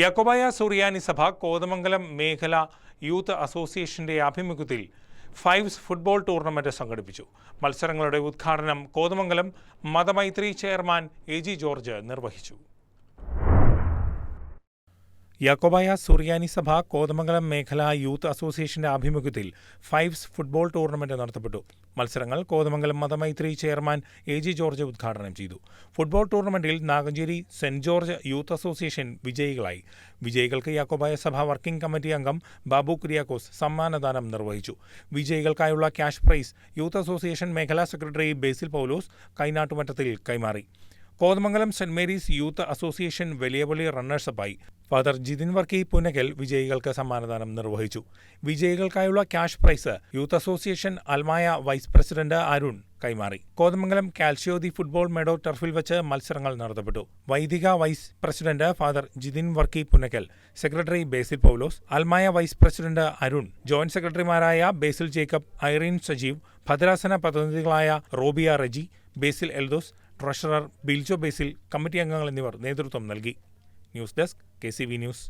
യാക്കോബായ സുറിയാനി സഭ കോതമംഗലം മേഖല യൂത്ത് അസോസിയേഷന്റെ ആഭിമുഖ്യത്തിൽ ഫൈവ്സ് ഫുട്ബോൾ ടൂർണമെന്റ് സംഘടിപ്പിച്ചു. മത്സരങ്ങളുടെ ഉദ്ഘാടനം കോതമംഗലം മതമൈത്രി ചെയർമാൻ എ.ജി. ജോർജ് നിർവഹിച്ചു. യാക്കോബായ സുറിയാനി സഭ കോതമംഗലം മേഖല യൂത്ത് അസോസിയേഷന്റെ ആഭിമുഖ്യത്തിൽ ഫൈവ്സ് ഫുട്ബോൾ ടൂർണമെന്റ് നടത്തപ്പെട്ടു. മത്സരങ്ങൾ കോതമംഗലം മതമൈത്രി ചെയർമാൻ എ.ജി. ജോർജ് ഉദ്ഘാടനം ചെയ്തു. ഫുട്ബോൾ ടൂർണമെന്റിൽ Naganchery Saint George Youth Association വിജയികളായി. വിജയികൾക്ക് യാക്കോബായ സഭ വർക്കിംഗ് കമ്മിറ്റി അംഗം ബാബു കുര്യാക്കോസ് സമ്മാനദാനം നിർവഹിച്ചു. വിജയികൾക്കായുള്ള ക്യാഷ് പ്രൈസ് യൂത്ത് അസോസിയേഷൻ മേഖലാ സെക്രട്ടറി ബേസിൽ പൗലോസ് കൈനാട്ടുമറ്റത്തിൽ കൈമാറി. Kothamangalam Saint Mary's Youth Association Valiyapally റണ്ണേഴ്സപ്പായി. ഫാദർ ജിതിൻ വർക്കി പുന്നകൽ വിജയികൾക്ക് സമ്മാനദാനം നിർവഹിച്ചു. വിജയികൾക്കായുള്ള ക്യാഷ് പ്രൈസ് യൂത്ത് അസോസിയേഷൻ അൽമായ വൈസ് പ്രസിഡന്റ് അരുൺ കൈമാറി. കോതമംഗലം കാൽഷ്യോദി ഫുട്ബോൾ മെഡോ ടർഫിൽ വെച്ച് മത്സരങ്ങൾ നടത്തപ്പെട്ടു. വൈദിക vice president Father Jithin Varkey Punnakal, secretary Basil Paulose, അൽമായ വൈസ് പ്രസിഡന്റ് അരുൺ, ജോയിന്റ് സെക്രട്ടറിമാരായ ബേസിൽ ജേക്കബ്, ഐറീൻ സജീവ്, ഭദ്രാസന പ്രതിനിധികളായ Robiya Reji, Basil Eldhose, treasurer Biljo Basil, committee അംഗങ്ങൾ എന്നിവർ നേതൃത്വം നൽകി. News desk KCV news.